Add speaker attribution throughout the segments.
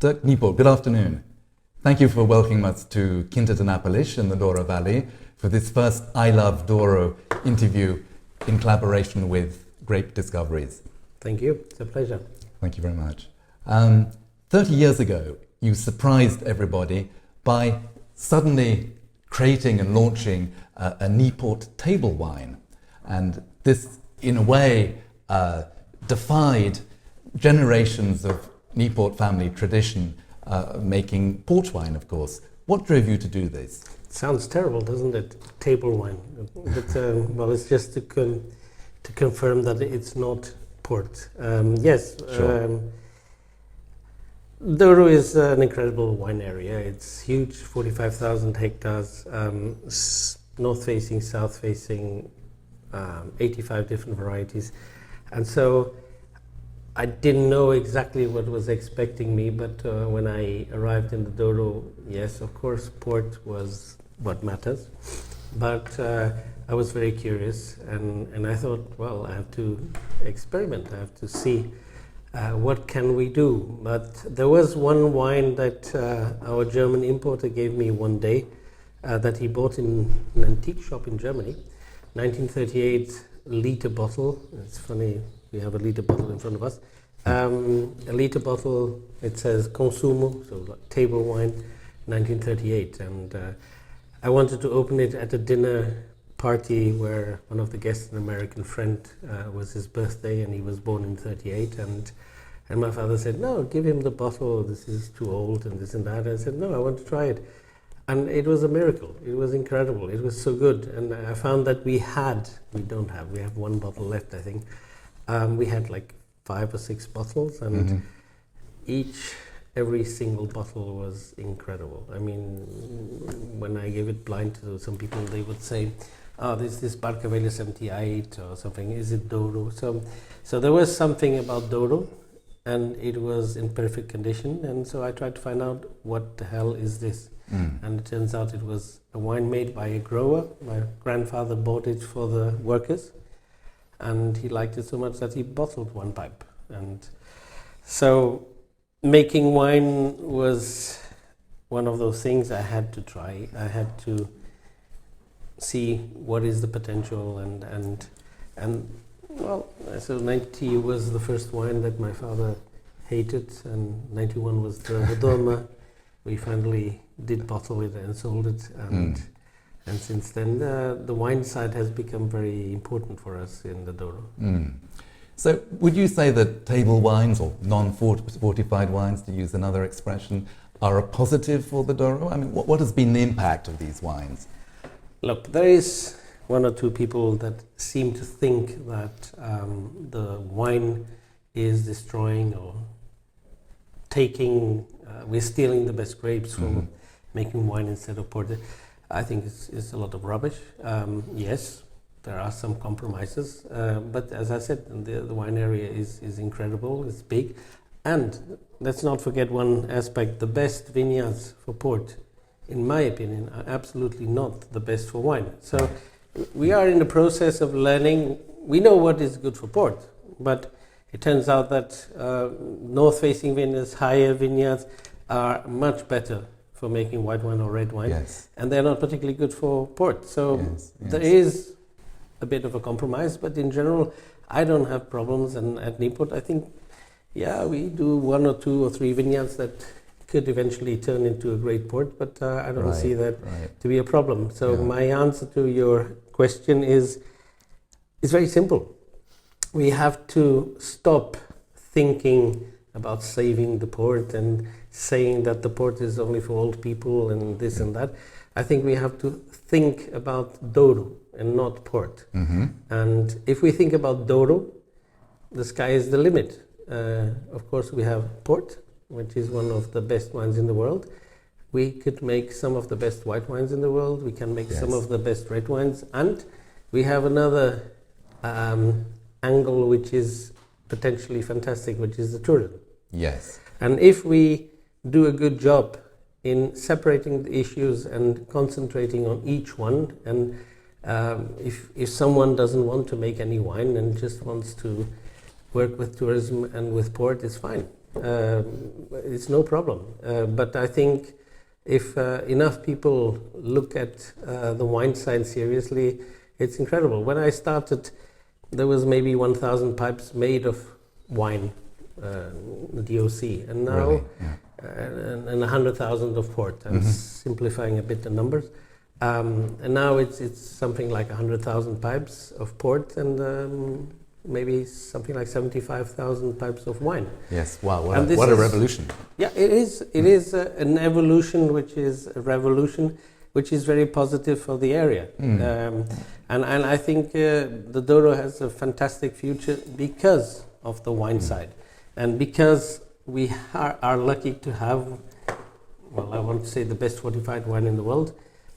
Speaker 1: Dirk Niepoort, good afternoon. Thank you for welcoming us to Quinta de Nápoles in the Douro Valley for this first I Love Douro interview in collaboration with Grape Discoveries.
Speaker 2: Thank you. It's a pleasure.
Speaker 1: Thank you very much. 30 years ago, you surprised everybody by suddenly creating and launching a Niepoort table wine. And this, in a way, defied generations of Niepoort family tradition, making port wine, of course. What drove you to do this?
Speaker 2: Sounds terrible, doesn't it? Table wine. But, well, it's just to confirm that it's not port. Yes.
Speaker 1: Sure.
Speaker 2: Douro is an incredible wine area. It's huge, 45,000 hectares, north-facing, south-facing, 85 different varieties. And so I didn't know exactly what was expecting me, but when I arrived in the Douro, yes, of course, port was what matters. But I was very curious, and I thought, well, I have to experiment. I have to see what can we do. But there was one wine that our German importer gave me one day that he bought in an antique shop in Germany, 1938 liter bottle. It's funny, we have a liter bottle in front of us. A liter bottle, it says Consumo, so like table wine, 1938. And I wanted to open it at a dinner party where one of the guests, an American friend, was his birthday, and he was born in 38. And my father said, no, give him the bottle, this is too old, and this and that. And I said, no, I want to try it. And it was a miracle. It was incredible. It was so good. And I found that we have one bottle left, I think. We had like 5 or 6 bottles, and every single bottle was incredible. I mean, when I gave it blind to some people, they would say, oh, this is Barcavela 78 or something, is it Douro? So there was something about Douro, and it was in perfect condition, and so I tried to find out what the hell is this. And it turns out it was a wine made by a grower. My grandfather bought it for the workers, and he liked it so much that he bottled one pipe. And so making wine was one of those things I had to try. I had to see what is the potential, and well, so 90 was the first wine that my father hated, and 91 was the Doma. We finally did bottle it and sold it, and since then the wine side has become very important for us in the Douro.
Speaker 1: So would you say that table wines, or non-fortified wines, to use another expression, are a positive for the Douro? I mean, what has been the impact of these wines?
Speaker 2: Look, there is 1 or 2 people that seem to think that the wine is destroying or we're stealing the best grapes from making wine instead of porter. I think it's a lot of rubbish. Yes, there are some compromises, but as I said, the wine area is incredible, it's big. And let's not forget one aspect: the best vineyards for port, in my opinion, are absolutely not the best for wine. So we are in the process of learning. We know what is good for port, but it turns out that north-facing vineyards, higher vineyards, are much better for making white wine or red wine, and they're not particularly good for port. So there is a bit of a compromise, but in general, I don't have problems. And at Niepoort, I think, we do 1 or 2 or 3 vineyards that could eventually turn into a great port, but I don't see that to be a problem. So my answer to your question is very simple. We have to stop thinking about saving the port and saying that the port is only for old people and this and that. I think we have to think about Douro and not port. And if we think about Douro, the sky is the limit. Of course, we have port, which is one of the best wines in the world. We could make some of the best white wines in the world. We can make some of the best red wines. And we have another angle which is potentially fantastic, which is the tourism.
Speaker 1: Yes.
Speaker 2: And if we do a good job in separating the issues and concentrating on each one, and if someone doesn't want to make any wine and just wants to work with tourism and with port, it's fine. It's no problem. But I think if enough people look at the wine side seriously, it's incredible. When I started, there was maybe 1,000 pipes made of wine, DOC, and now
Speaker 1: Really? Yeah.
Speaker 2: and 100,000 of port. I'm simplifying a bit the numbers. And now it's something like 100,000 pipes of port and maybe something like 75,000 pipes of wine.
Speaker 1: Yes, wow,
Speaker 2: And
Speaker 1: what a revolution.
Speaker 2: Yeah, it is. It is an evolution, which is a revolution, which is very positive for the area. And I think the Douro has a fantastic future because of the wine side, and because we are lucky to have, well, I want to say the best fortified wine in the world.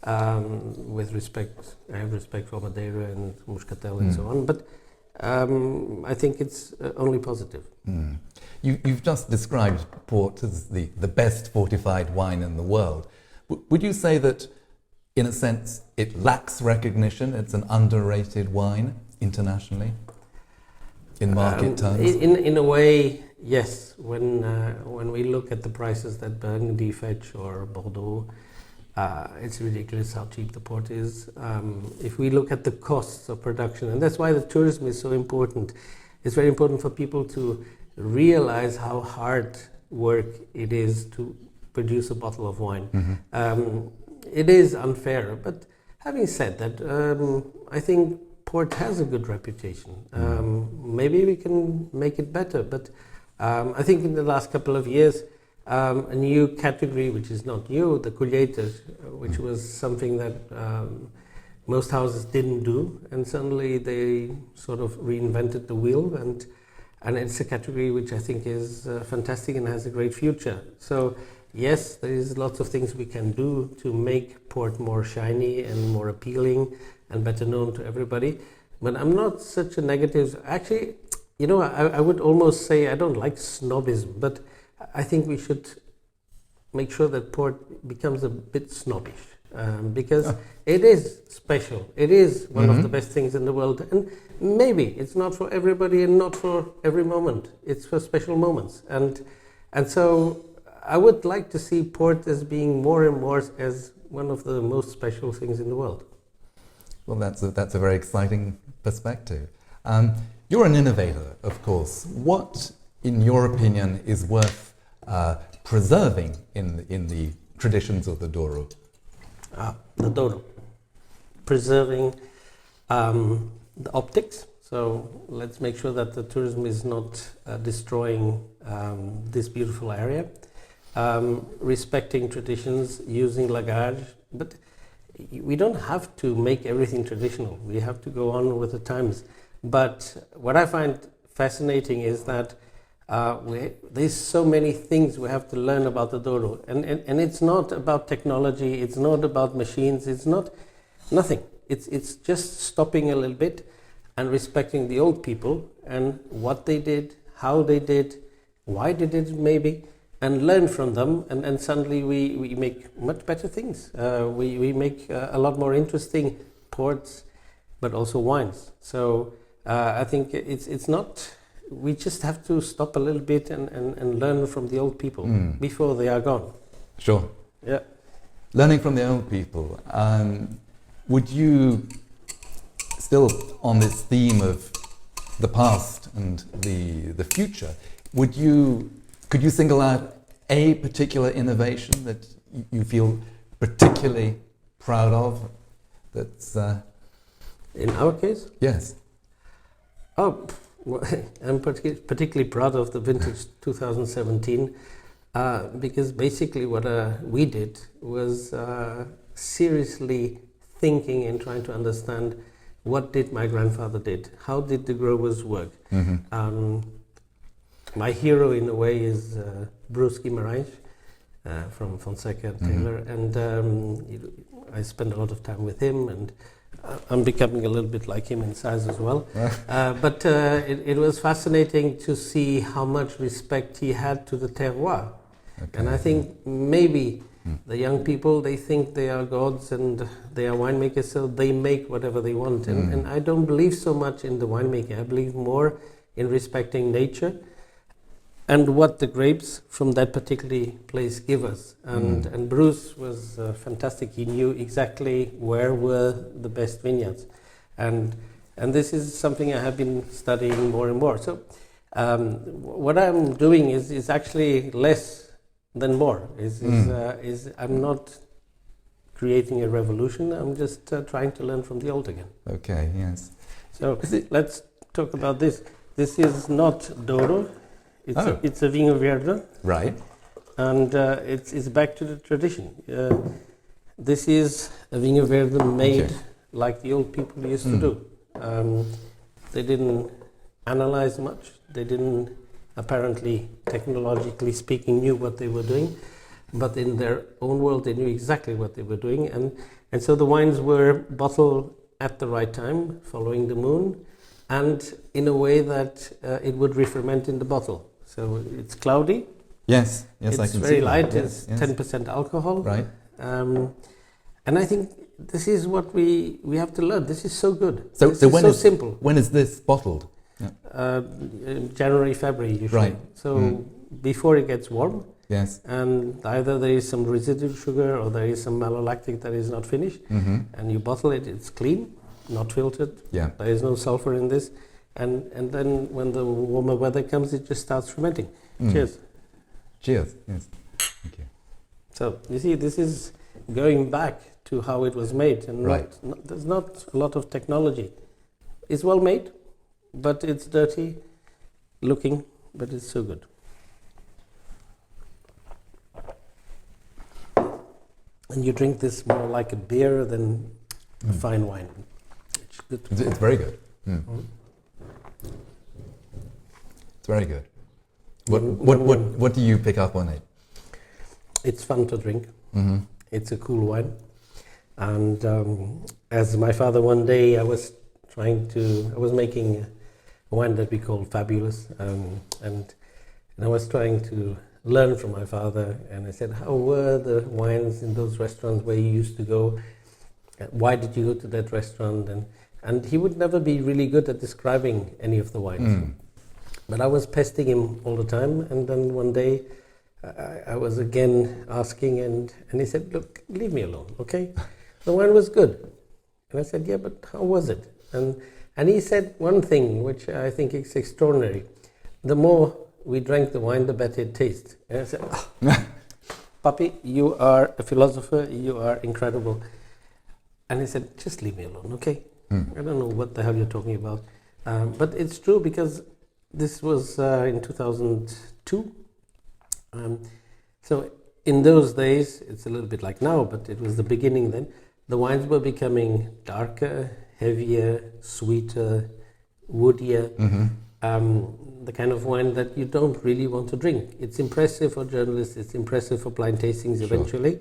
Speaker 2: With respect, I have respect for Madeira and Muscatel and so on, but I think it's only positive.
Speaker 1: You've just described port as the best fortified wine in the world. Would you say that, in a sense, it lacks recognition? It's an underrated wine internationally, in market terms?
Speaker 2: In a way, yes. When we look at the prices that Burgundy fetch or Bordeaux, it's ridiculous how cheap the port is. If we look at the costs of production, and that's why the tourism is so important. It's very important for people to realize how hard work it is to produce a bottle of wine. It is unfair, but having said that, I think port has a good reputation. Maybe we can make it better, but I think in the last couple of years, a new category, which is not new, the colheiters, which was something that most houses didn't do, and suddenly they sort of reinvented the wheel, and it's a category which I think is fantastic and has a great future. So yes, there is lots of things we can do to make port more shiny and more appealing and better known to everybody, but I'm not such a negative. Actually, you know, I would almost say I don't like snobism, but I think we should make sure that port becomes a bit snobbish, because it is special. It is one of the best things in the world, and maybe it's not for everybody and not for every moment. It's for special moments, and so I would like to see port as being more and more as one of the most special things in the world.
Speaker 1: Well, that's a very exciting perspective. You're an innovator, of course. What, in your opinion, is worth preserving in the traditions of the Douro?
Speaker 2: The Douro. Preserving the optics. So let's make sure that the tourism is not destroying this beautiful area. Respecting traditions, using lagage, but we don't have to make everything traditional. We have to go on with the times. But what I find fascinating is that there's so many things we have to learn about the Douro, and it's not about technology, it's not about machines, it's not nothing. It's just stopping a little bit and respecting the old people and what they did, how they did, why they did it maybe, and learn from them, and suddenly we make much better things. We make a lot more interesting ports, but also wines. So I think it's not. We just have to stop a little bit and learn from the old people before they are gone.
Speaker 1: Sure.
Speaker 2: Yeah.
Speaker 1: Learning from the old people. Would you, still on this theme of the past and the future, could you single out a particular innovation that you feel particularly proud of? That's
Speaker 2: in our case?
Speaker 1: Yes.
Speaker 2: Oh, well, I'm particularly proud of the vintage 2017 because basically what we did was seriously thinking and trying to understand what did my grandfather did, how did the growers work. My hero in a way is Bruce Guimarães from Fonseca Taylor, and I spend a lot of time with him, and I'm becoming a little bit like him in size as well. But it was fascinating to see how much respect he had to the terroir. Okay. And I think maybe the young people, they think they are gods and they are winemakers, so they make whatever they want. And I don't believe so much in the winemaking. I believe more in respecting nature and what the grapes from that particular place give us. And Bruce was fantastic. He knew exactly where were the best vineyards, and this is something I have been studying more and more. So what I'm doing is actually less than more. Is I'm not creating a revolution. I'm just trying to learn from the old again.
Speaker 1: Okay. Yes.
Speaker 2: So let's talk about this. This is not Douro. It's a Vinho Verde.
Speaker 1: Right.
Speaker 2: And it's back to the tradition. This is a Vinho Verde made like the old people used to do. They didn't analyze much. They didn't, apparently, technologically speaking, knew what they were doing. But in their own world, they knew exactly what they were doing. And so the wines were bottled at the right time, following the moon, and in a way that it would re-ferment in the bottle. So it's cloudy.
Speaker 1: Yes, I can see.
Speaker 2: It's very light.
Speaker 1: Yes,
Speaker 2: It's 10% alcohol.
Speaker 1: Right.
Speaker 2: And I think this is what we have to learn. This is so good.
Speaker 1: So
Speaker 2: this is
Speaker 1: when
Speaker 2: so simple.
Speaker 1: When is this bottled?
Speaker 2: January, February usually.
Speaker 1: Right.
Speaker 2: So before it gets warm.
Speaker 1: Yes.
Speaker 2: And either there is some residual sugar or there is some malolactic that is not finished. And you bottle it. It's clean, not filtered.
Speaker 1: Yeah.
Speaker 2: There is no sulfur in this. And then when the warmer weather comes, it just starts fermenting. Cheers.
Speaker 1: Cheers. Yes. Thank you.
Speaker 2: So you see, this is going back to how it was made, and there's not a lot of technology. It's well made, but it's dirty looking, but it's so good. And you drink this more like a beer than a fine wine. It's good.
Speaker 1: It's very good. It's very good. What do you pick up on it?
Speaker 2: It's fun to drink. It's a cool wine. And as my father, one day I was making a wine that we call Fabulous, and I was trying to learn from my father, and I said, how were the wines in those restaurants where you used to go? Why did you go to that restaurant? And he would never be really good at describing any of the wines. But I was pestering him all the time, and then one day I was again asking, and he said, look, leave me alone, okay? The wine was good. And I said, yeah, but how was it? And he said one thing, which I think is extraordinary. The more we drank the wine, the better it tastes. And I said, Papi, you are a philosopher, you are incredible. And he said, just leave me alone, okay? I don't know what the hell you're talking about. But it's true, because this was in 2002. So in those days, it's a little bit like now, but it was the beginning then, the wines were becoming darker, heavier, sweeter, woodier. The kind of wine that you don't really want to drink. It's impressive for journalists, it's impressive for blind tastings eventually,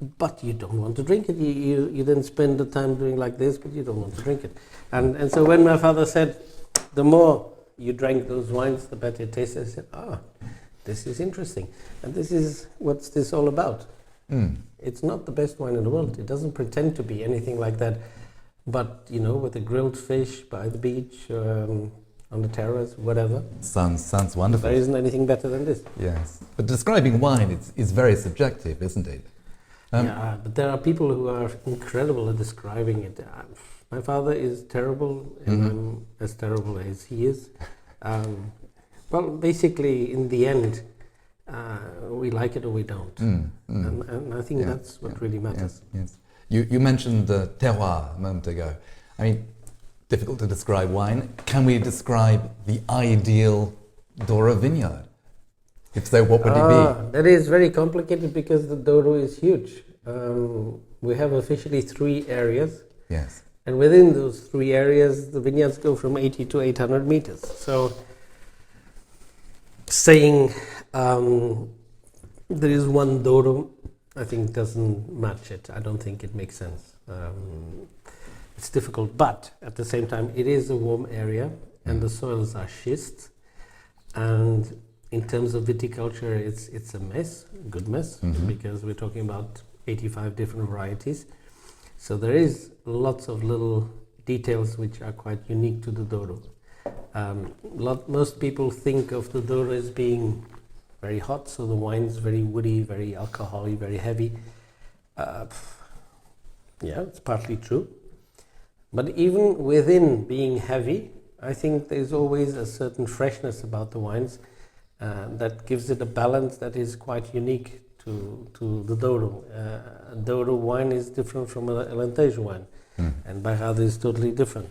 Speaker 2: but you don't want to drink it. You then spend the time doing like this, but you don't want to drink it. And so when my father said, the more you drank those wines, the better it tasted, I said, this is interesting. And this is what's this all about. It's not the best wine in the world. It doesn't pretend to be anything like that. But, with a grilled fish by the beach, on the terrace, whatever.
Speaker 1: Sounds wonderful.
Speaker 2: There isn't anything better than this.
Speaker 1: Yes. But describing wine is very subjective, isn't it?
Speaker 2: Yeah, but there are people who are incredible at describing it. My father is terrible, and I'm as terrible as he is. Well, basically, in the end, we like it or we don't. And I think that's what really matters.
Speaker 1: Yes. You mentioned the terroir a moment ago. I mean, difficult to describe wine. Can we describe the ideal Douro vineyard? If so, what would it be?
Speaker 2: That is very complicated, because the Douro is huge. We have officially 3 areas.
Speaker 1: Yes.
Speaker 2: And within those 3 areas, the vineyards go from 80 to 800 meters. So saying there is one Douro, I think doesn't match it. I don't think it makes sense. It's difficult, but at the same time, it is a warm area, and the soils are schist. And in terms of viticulture, it's a mess, a good mess, because we're talking about 85 different varieties. So there is lots of little details which are quite unique to the Douro. Most people think of the Douro as being very hot, so the wine's very woody, very alcoholic, very heavy. Yeah, it's partly true. But even within being heavy, I think there's always a certain freshness about the wines that gives it a balance that is quite unique to the Douro. A Douro wine is different from a Alentejo wine, and Bairrada is totally different.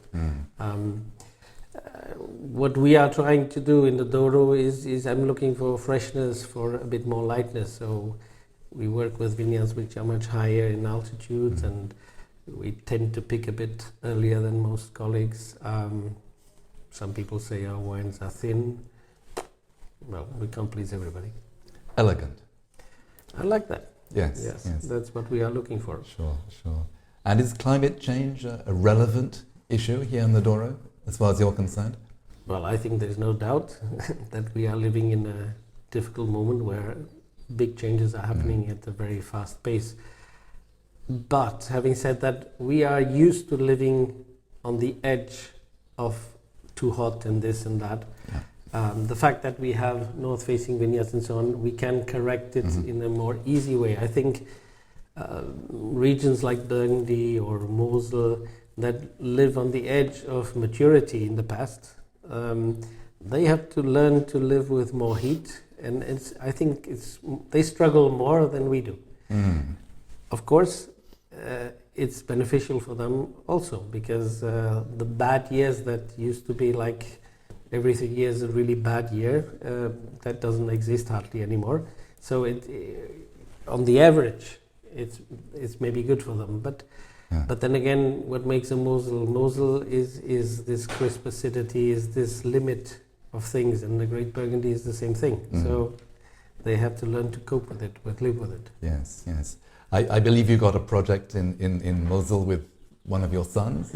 Speaker 2: What we are trying to do in the Douro is I'm looking for freshness, for a bit more lightness. So we work with vineyards which are much higher in altitudes, and we tend to pick a bit earlier than most colleagues. Some people say our wines are thin. Well, we can't please everybody.
Speaker 1: Elegant.
Speaker 2: I like that.
Speaker 1: Yes.
Speaker 2: That's what we are looking for.
Speaker 1: Sure. And is climate change a relevant issue here in the Douro, as far as you're concerned?
Speaker 2: Well, I think there's no doubt that we are living in a difficult moment where big changes are happening at a very fast pace. But having said that, we are used to living on the edge of too hot and this and that. The fact that we have north-facing vineyards and so on, we can correct it in a more easy way. I think regions like Burgundy or Mosel that live on the edge of maturity in the past, they have to learn to live with more heat, and I think they struggle more than we do. Of course, it's beneficial for them also, because the bad years that used to be like every 3 years a really bad year, that doesn't exist hardly anymore. So on the average, it's maybe good for them. But then again, what makes a Mosel is this crisp acidity, is this limit of things, and the Great Burgundy is the same thing. So they have to learn to cope with it, live with it.
Speaker 1: Yes. I believe you got a project in Mosel with one of your sons.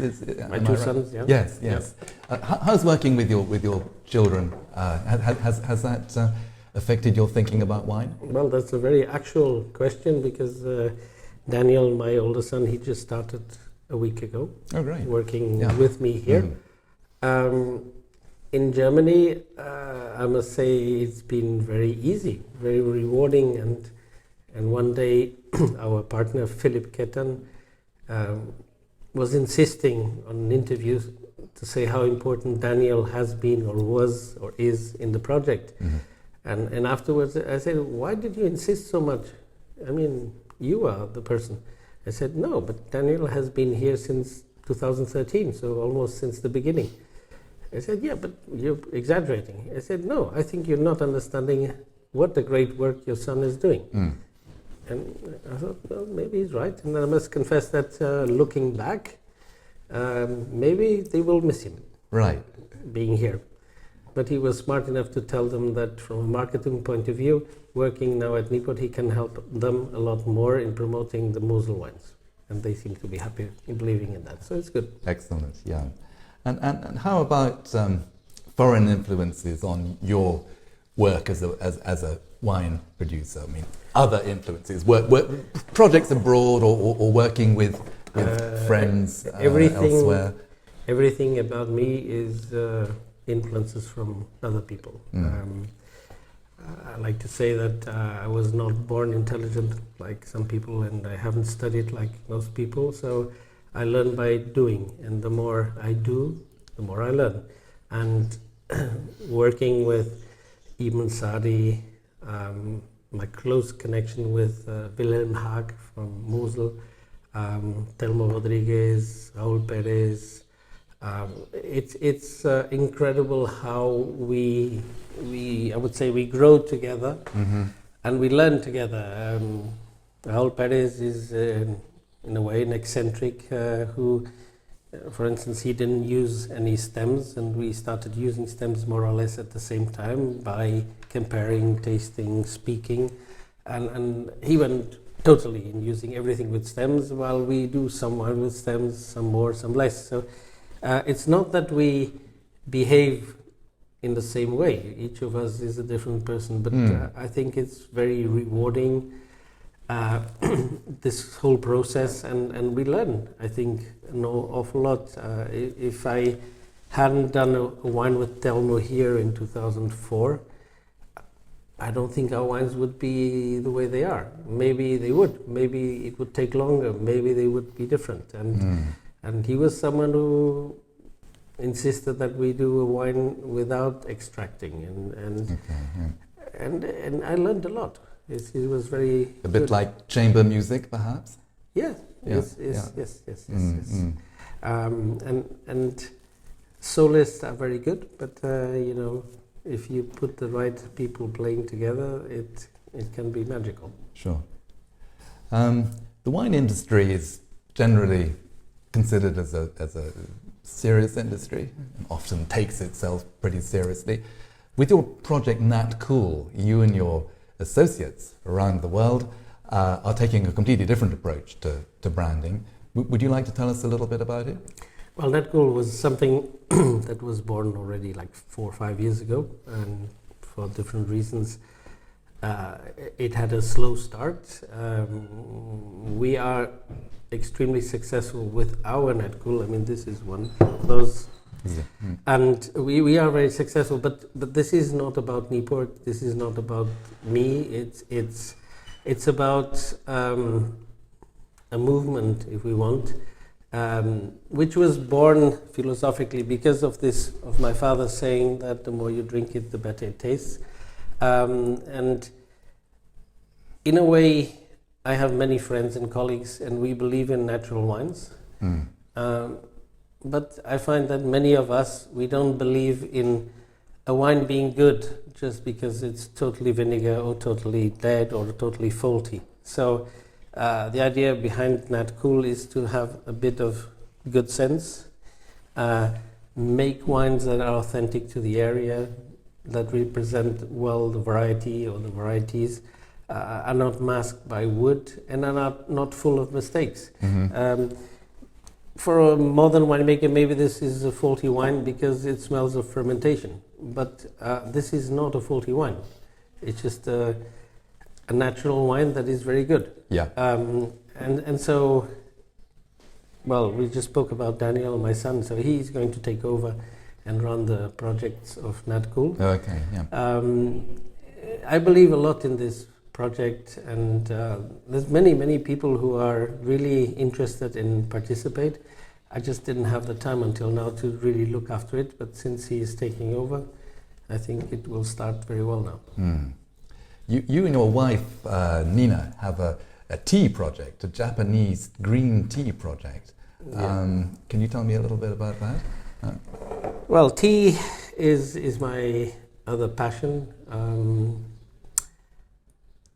Speaker 2: My two sons, yeah.
Speaker 1: Yes. How's working with your children? Has that affected your thinking about wine?
Speaker 2: Well, that's a very actual question, because Daniel, my older son, he just started a week ago.
Speaker 1: Oh, great.
Speaker 2: Working with me here. In Germany, I must say it's been very easy, very rewarding, and one day our partner Philip Ketan was insisting on interviews to say how important Daniel has been or was or is in the project. And afterwards I said, why did you insist so much? I mean, you are the person. I said, no, but Daniel has been here since 2013, so almost since the beginning. I said, yeah, but you're exaggerating. I said, no, I think you're not understanding what the great work your son is doing. And I thought, well, maybe he's right. And I must confess that looking back, maybe they will miss him.
Speaker 1: Right.
Speaker 2: Being here. But he was smart enough to tell them that from a marketing point of view, working now at Niepoort, he can help them a lot more in promoting the Mosel wines. And they seem to be happy in believing in that. So it's good.
Speaker 1: Excellent, yeah. And how about foreign influences on your work as a wine producer? I mean, other influences, work projects abroad or working with friends elsewhere?
Speaker 2: Everything about me is influences from other people. I like to say that I was not born intelligent like some people, and I haven't studied like most people, so I learn by doing, and the more I do, the more I learn. And working with Ibn Sadi, my close connection with Wilhelm Haag from Mosel, Telmo Rodriguez, Raúl Pérez. It's incredible how we I would say we grow together, and we learn together. Raúl Pérez is in a way an eccentric who, for instance, he didn't use any stems, and we started using stems more or less at the same time by comparing, tasting, speaking, and he went totally in using everything with stems, while we do some wine with stems, some more, some less. So it's not that we behave in the same way. Each of us is a different person, but I think it's very rewarding, this whole process, and we learn, I think, an awful lot. If I hadn't done a wine with Telmo here in 2004, I don't think our wines would be the way they are. Maybe they would. Maybe it would take longer. Maybe they would be different. And he was someone who insisted that we do a wine without extracting, and I learned a lot. He was very
Speaker 1: a bit
Speaker 2: good.
Speaker 1: Like chamber music, perhaps.
Speaker 2: Yes. And soloists are very good, but if you put the right people playing together, it can be magical.
Speaker 1: Sure. The wine industry is generally considered as a serious industry and often takes itself pretty seriously. With your project Nat Cool, you and your associates around the world are taking a completely different approach to branding. Would you like to tell us a little bit about it?
Speaker 2: Well, Nat Cool was something that was born already like 4 or 5 years ago, and for different reasons it had a slow start. We are extremely successful with our Nat Cool. I mean, this is one of those. Yeah. And we are very successful, but this is not about Niepoort. This is not about me. It's about a movement, if we want, which was born philosophically because of my father saying that the more you drink it, the better it tastes. And in a way, I have many friends and colleagues, and we believe in natural wines. But I find that many of us, we don't believe in a wine being good just because it's totally vinegar or totally dead or totally faulty. So the idea behind Nat Cool is to have a bit of good sense, make wines that are authentic to the area, that represent well the variety or the varieties, are not masked by wood, and are not full of mistakes. For a modern winemaker, maybe this is a faulty wine because it smells of fermentation. But this is not a faulty wine. It's just a natural wine that is very good.
Speaker 1: Yeah.
Speaker 2: And so, well, we just spoke about Daniel, my son, so he's going to take over and run the projects of Nat Cool.
Speaker 1: Okay, yeah.
Speaker 2: I believe a lot in this project, and there's many people who are really interested in participate. I just didn't have the time until now to really look after it, but since he is taking over, I think it will start very well now.
Speaker 1: You and your wife Nina have a tea project, a Japanese green tea project. Yeah. Can you tell me a little bit about that?
Speaker 2: Well, tea is my other passion.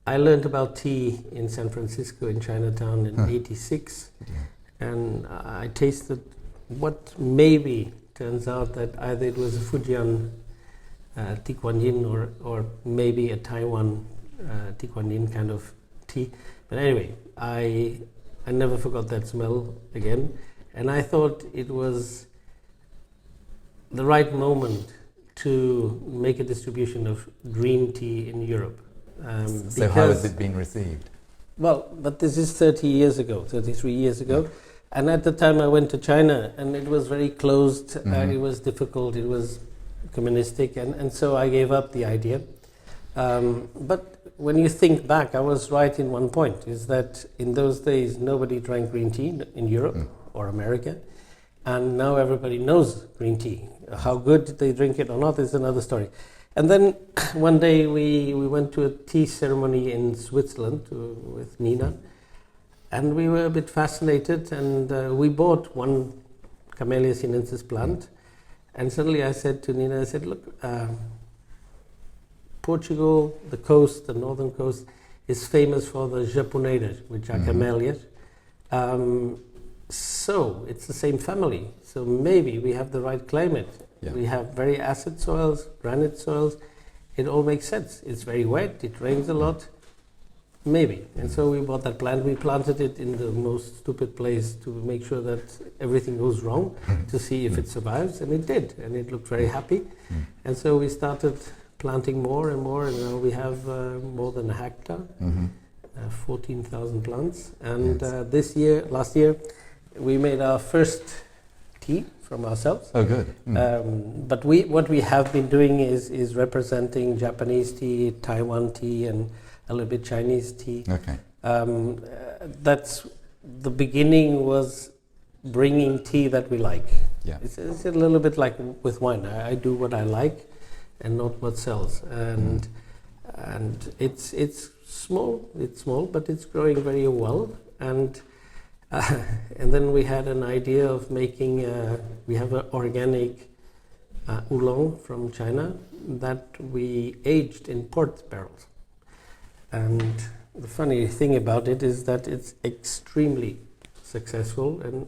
Speaker 2: I learned about tea in San Francisco, in Chinatown in '86, and I tasted what maybe turns out that either it was a Fujian Tikuan or maybe a Taiwan Tikuan kind of tea. But anyway, I never forgot that smell again, and I thought it was the right moment to make a distribution of green tea in Europe.
Speaker 1: So how has it been received?
Speaker 2: Well, but this is 33 years ago. And at the time I went to China, and it was very closed, it was difficult, it was communistic, and so I gave up the idea. But when you think back, I was right in one point, is that in those days nobody drank green tea in Europe or America, and now everybody knows green tea. How good they drink it or not is another story. And then one day we went to a tea ceremony in Switzerland with Nina, and we were a bit fascinated, and we bought one Camellia sinensis plant, and suddenly I said to Nina, I said, look, Portugal, the coast, the northern coast, is famous for the japoneira, which are camellias. So it's the same family, so maybe we have the right climate. Yeah. We have very acid soils, granite soils. It all makes sense. It's very wet, it rains a lot, maybe. And so we bought that plant. We planted it in the most stupid place to make sure that everything goes wrong, to see if it survives, and it did, and it looked very happy. And so we started planting more and more, and now we have more than a hectare, 14,000 plants. And last year, we made our first tea from ourselves.
Speaker 1: Oh, good.
Speaker 2: But what we have been doing is representing Japanese tea, Taiwan tea, and a little bit Chinese tea.
Speaker 1: Okay.
Speaker 2: That's the beginning, was bringing tea that we like.
Speaker 1: Yeah.
Speaker 2: It's a little bit like with wine. I do what I like, and not what sells. And it's small. It's small, but it's growing very well. And then we had an idea of making. We have an organic oolong from China that we aged in port barrels. And the funny thing about it is that it's extremely successful, and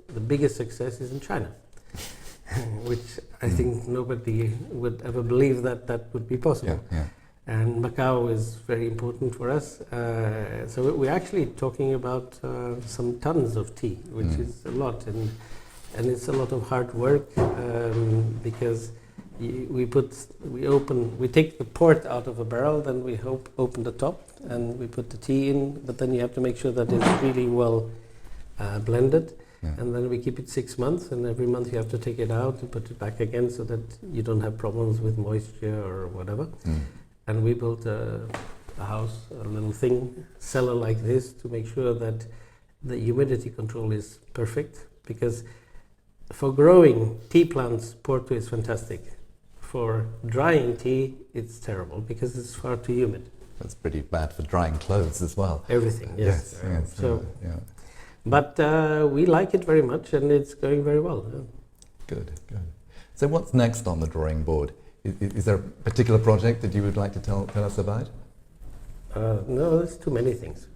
Speaker 2: the biggest success is in China, which I think nobody would ever believe that would be possible.
Speaker 1: Yeah.
Speaker 2: And Macau is very important for us. So we're actually talking about some tons of tea, which is a lot, and it's a lot of hard work because we take the port out of a barrel, then we open the top, and we put the tea in. But then you have to make sure that it's really well blended.
Speaker 1: Yeah.
Speaker 2: And then we keep it 6 months, and every month you have to take it out and put it back again so that you don't have problems with moisture or whatever. And we built a house, a little cellar like this, to make sure that the humidity control is perfect. Because for growing tea plants, Porto is fantastic. For drying tea, it's terrible because it's far too humid.
Speaker 1: That's pretty bad for drying clothes as well.
Speaker 2: Everything, yes.
Speaker 1: Yeah.
Speaker 2: But we like it very much, and it's going very well. Yeah.
Speaker 1: Good. So what's next on the drawing board? Is there a particular project that you would like to tell us about?
Speaker 2: No, there's too many things.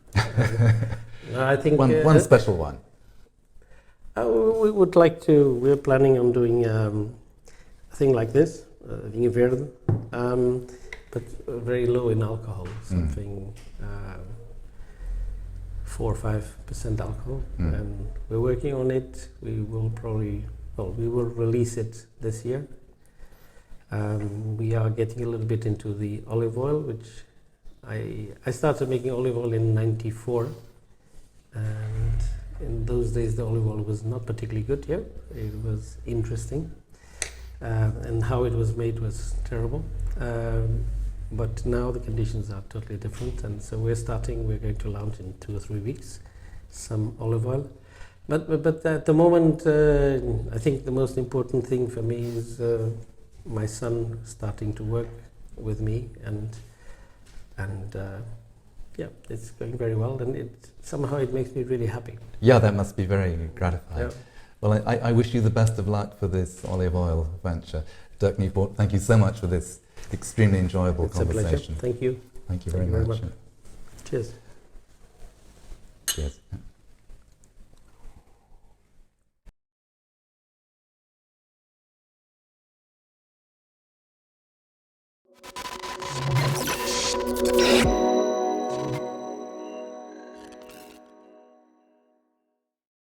Speaker 2: I think
Speaker 1: one special one.
Speaker 2: We would like to. We're planning on doing a thing like this, vinho verde, but very low in alcohol, something 4 or 5% alcohol, and we're working on it. We will release it this year. We are getting a little bit into the olive oil, which I started making olive oil in '94, and in those days the olive oil was not particularly good here. It was interesting, and how it was made was terrible. But now the conditions are totally different, and so we're going to launch in 2 or 3 weeks some olive oil. But at the moment, I think the most important thing for me is my son starting to work with me, and it's going very well, and somehow it makes me really happy.
Speaker 1: Yeah, that must be very gratifying.
Speaker 2: Yeah.
Speaker 1: Well, I wish you the best of luck for this olive oil venture. Dirk Niepoort, thank you so much for this extremely enjoyable conversation.
Speaker 2: It's a pleasure. Thank you.
Speaker 1: Thank you very much.
Speaker 2: Cheers.
Speaker 1: Cheers.